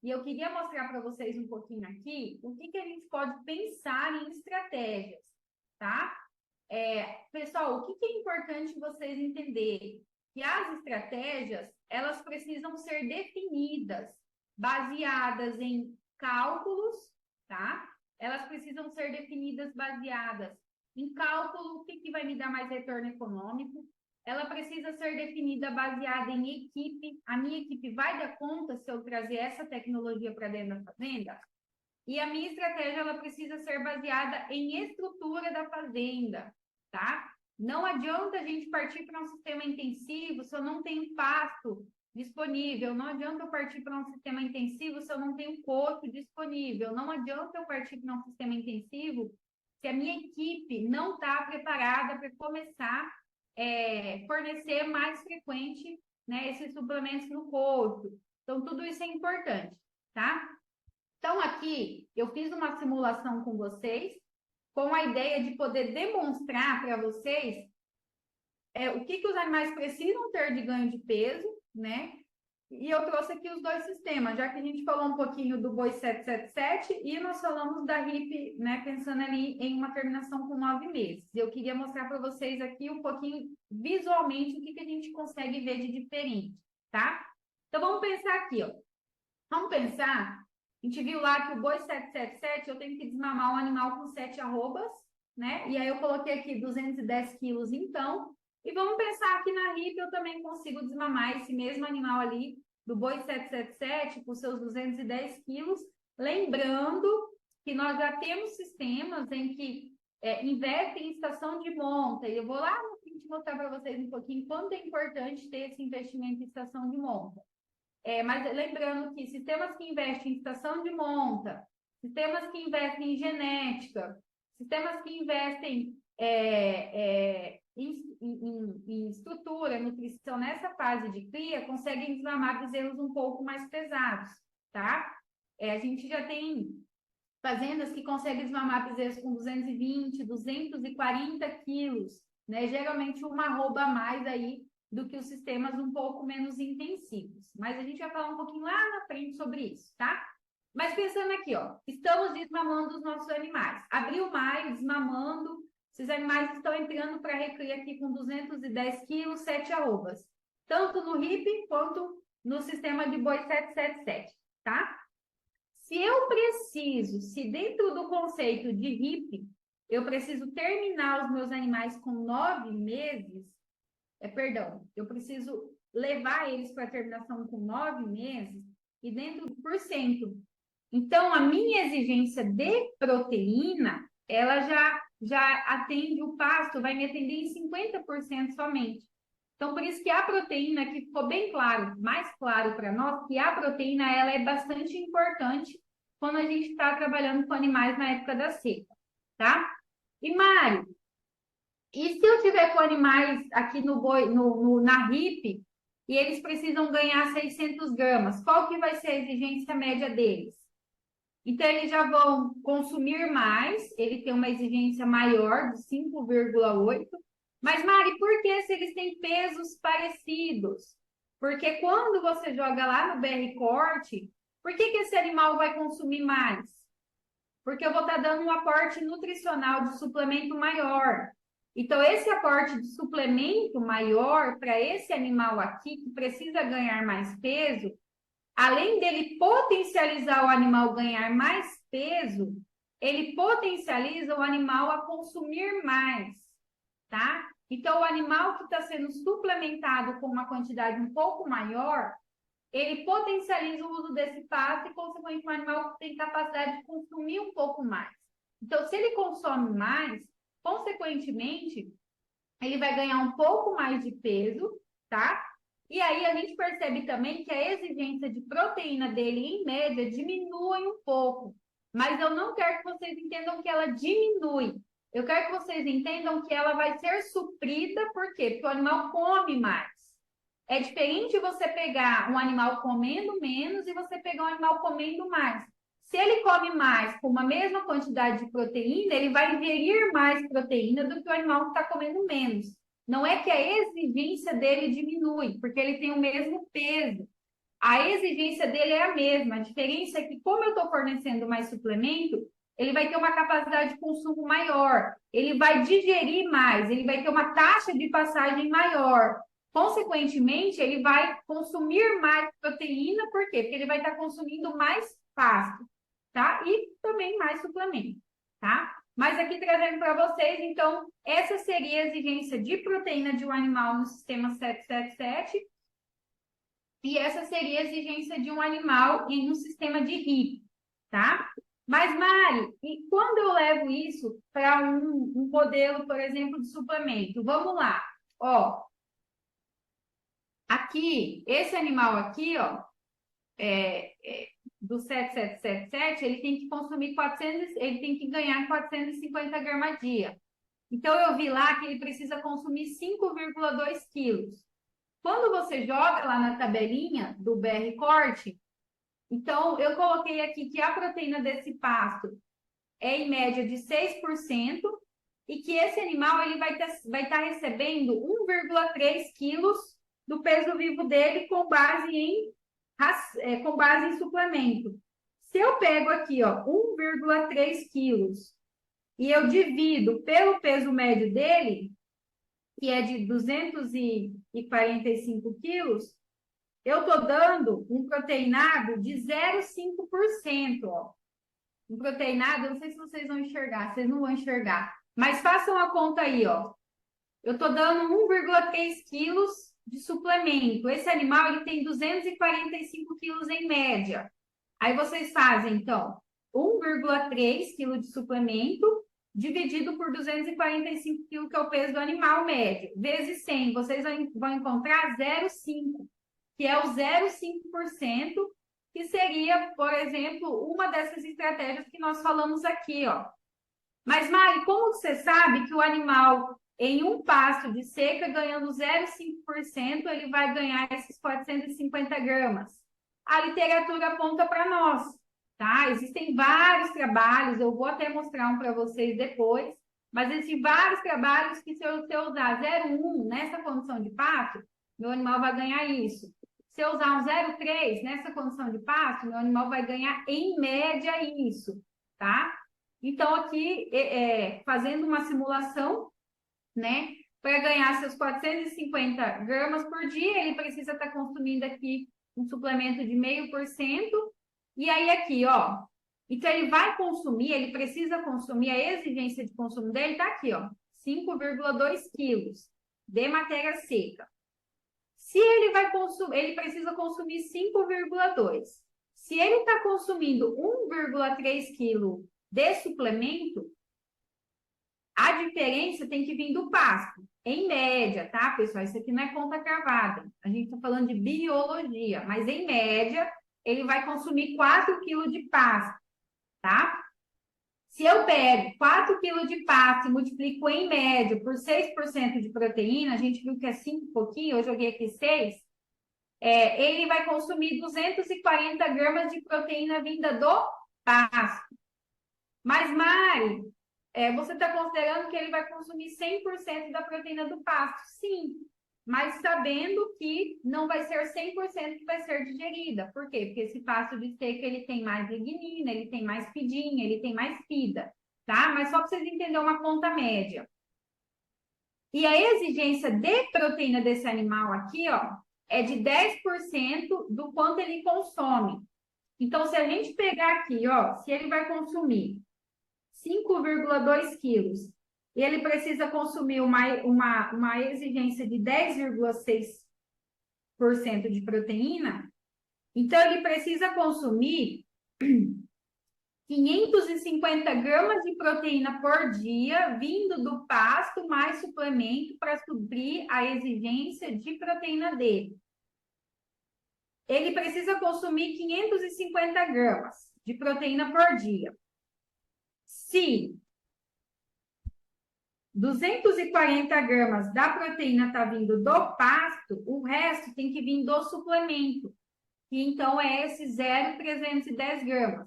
E eu queria mostrar para vocês um pouquinho aqui o que a gente pode pensar em estratégias, tá? Pessoal, o que é importante vocês entenderem? Que as estratégias, elas precisam ser definidas, baseadas em cálculos, tá? Elas precisam ser definidas baseadas em cálculo, o que vai me dar mais retorno econômico. Ela precisa ser definida baseada em equipe. A minha equipe vai dar conta se eu trazer essa tecnologia para dentro da fazenda? E a minha estratégia, ela precisa ser baseada em estrutura da fazenda, tá? Não adianta a gente partir para um sistema intensivo se eu não tenho pasto disponível. Não adianta eu partir para um sistema intensivo se eu não tenho coto disponível. Não adianta eu partir para um sistema intensivo se a minha equipe não está preparada para começar fornecer mais frequente, né, esses suplementos no corpo. Então, tudo isso é importante, tá? Então, aqui, eu fiz uma simulação com vocês, com a ideia de poder demonstrar para vocês o que os animais precisam ter de ganho de peso, né? E eu trouxe aqui os dois sistemas, já que a gente falou um pouquinho do boi 777 e nós falamos da RIP, né, pensando ali em uma terminação com 9 meses. Eu queria mostrar para vocês aqui um pouquinho visualmente o que a gente consegue ver de diferente, tá? Então, vamos pensar aqui, ó. Vamos pensar, a gente viu lá que o boi 777, eu tenho que desmamar um animal com 7 arrobas, né? E aí eu coloquei aqui 210 quilos, então. E vamos pensar que na RIP eu também consigo desmamar esse mesmo animal ali, do boi 777, com seus 210 quilos. Lembrando que nós já temos sistemas em que investem em estação de monta. E eu vou lá no fim mostrar para vocês um pouquinho quanto é importante ter esse investimento em estação de monta. Mas lembrando que sistemas que investem em estação de monta, sistemas que investem em genética, sistemas que investem em estrutura, nutrição nessa fase de cria, conseguem desmamar bezerros um pouco mais pesados, tá? A gente já tem fazendas que conseguem desmamar bezerros com 220, 240 quilos, né? Geralmente uma arroba a mais aí do que os sistemas um pouco menos intensivos. Mas a gente vai falar um pouquinho lá na frente sobre isso, tá? Mas pensando aqui, ó, estamos desmamando os nossos animais. Abril, maio, desmamando. Esses animais estão entrando para recria aqui com 210 quilos, 7 arrobas. Tanto no RIP quanto no sistema de boi 777, tá? Se eu preciso, se dentro do conceito de RIP, eu preciso terminar os meus animais com 9 meses, eu preciso levar eles para a terminação com 9 meses, e dentro do porcento. Então, a minha exigência de proteína, ela já atende o pasto, vai me atender em 50% somente. Então, por isso que a proteína, que ficou bem claro, mais claro para nós, que a proteína ela é bastante importante quando a gente está trabalhando com animais na época da seca, tá? E, Mário, e se eu tiver com animais aqui no boi, na RIP, e eles precisam ganhar 600 gramas, qual que vai ser a exigência média deles? Então, eles já vão consumir mais, ele tem uma exigência maior, de 5,8. Mas, Mari, por que se eles têm pesos parecidos? Porque quando você joga lá no BR Corte, por que esse animal vai consumir mais? Porque eu vou estar dando um aporte nutricional de suplemento maior. Então, esse aporte de suplemento maior para esse animal aqui, que precisa ganhar mais peso, além dele potencializar o animal ganhar mais peso, ele potencializa o animal a consumir mais, tá? Então, o animal que está sendo suplementado com uma quantidade um pouco maior, ele potencializa o uso desse pasto e, consequentemente, o animal tem capacidade de consumir um pouco mais. Então, se ele consome mais, consequentemente, ele vai ganhar um pouco mais de peso, tá? E aí a gente percebe também que a exigência de proteína dele, em média, diminui um pouco. Mas eu não quero que vocês entendam que ela diminui. Eu quero que vocês entendam que ela vai ser suprida, por quê? Porque o animal come mais. É diferente você pegar um animal comendo menos e você pegar um animal comendo mais. Se ele come mais com uma mesma quantidade de proteína, ele vai ingerir mais proteína do que o animal que está comendo menos. Não é que a exigência dele diminui, porque ele tem o mesmo peso. a exigência dele é a mesma. A diferença é que, como eu estou fornecendo mais suplemento, ele vai ter uma capacidade de consumo maior, ele vai digerir mais, ele vai ter uma taxa de passagem maior. Consequentemente, ele vai consumir mais proteína, por quê? Porque ele vai estar consumindo mais pasto, tá? E também mais suplemento, tá? Mas aqui trazendo para vocês, então, essa seria a exigência de proteína de um animal no sistema 777 e essa seria a exigência de um animal em um sistema de RIP, tá? Mas, Mari, e quando eu levo isso para um modelo, por exemplo, de suplemento? Vamos lá, ó. Aqui, esse animal aqui, ó, do 7777, ele tem que consumir 400, ele tem que ganhar 450 gramas dia. Então, eu vi lá que ele precisa consumir 5,2 quilos. Quando você joga lá na tabelinha do BR Corte, então, eu coloquei aqui que a proteína desse pasto é em média de 6% e que esse animal ele vai estar recebendo 1,3 quilos do peso vivo dele com base em suplemento. Se eu pego aqui, ó, 1,3 quilos e eu divido pelo peso médio dele, que é de 245 quilos, eu estou dando um proteinado de 0,5%, ó. Um proteinado, eu não sei se vocês vão enxergar, vocês não vão enxergar, mas façam a conta aí, ó. Eu estou dando 1,3 quilos de suplemento. Esse animal, ele tem 245 quilos em média. Aí vocês fazem, então, 1,3 quilos de suplemento dividido por 245 quilos, que é o peso do animal médio, vezes 100. Vocês vão encontrar 0,5, que é o 0,5%, que seria, por exemplo, uma dessas estratégias que nós falamos aqui, ó. Mas, Mari, como você sabe que o animal, em um pasto de seca, ganhando 0,5%, ele vai ganhar esses 450 gramas? A literatura aponta para nós, tá? Existem vários trabalhos, eu vou até mostrar um para vocês depois, mas existem vários trabalhos que se eu usar 0,1 nessa condição de pasto, meu animal vai ganhar isso. Se eu usar um 0,3 nessa condição de pasto, meu animal vai ganhar em média isso, tá? Então, aqui, fazendo uma simulação, né, para ganhar seus 450 gramas por dia, ele precisa estar consumindo aqui um suplemento de 0,5%. E aí, aqui, ó, então ele vai consumir, ele precisa consumir, a exigência de consumo dele está aqui, ó, 5,2 quilos de matéria seca. Se ele vai consumir, ele precisa consumir 5,2. Se ele está consumindo 1,3 kg de suplemento, a diferença tem que vir do pasto. Em média, tá, pessoal? Isso aqui não é conta cravada. A gente está falando de biologia, mas em média, ele vai consumir 4 kg de pasto, tá? Se eu pego 4 kg de pasto e multiplico em média por 6% de proteína, a gente viu que é 5 pouquinho, eu joguei aqui 6, ele vai consumir 240 gramas de proteína vinda do pasto. Mas, Mari, você está considerando que ele vai consumir 100% da proteína do pasto? Sim, mas sabendo que não vai ser 100% que vai ser digerida. Por quê? Porque esse pasto de seca, ele tem mais lignina, ele tem mais pidinha, ele tem mais fida, tá? Mas só para vocês entenderem uma conta média. E a exigência de proteína desse animal aqui, ó, é de 10% do quanto ele consome. Então, se a gente pegar aqui, ó, se ele vai consumir 5,2 quilos e ele precisa consumir uma exigência de 10,6% de proteína, então ele precisa consumir 550 gramas de proteína por dia, vindo do pasto mais suplemento para suprir a exigência de proteína dele. Ele precisa consumir 550 gramas de proteína por dia. Se 240 gramas da proteína está vindo do pasto, o resto tem que vir do suplemento, que então é esse 0,310 gramas.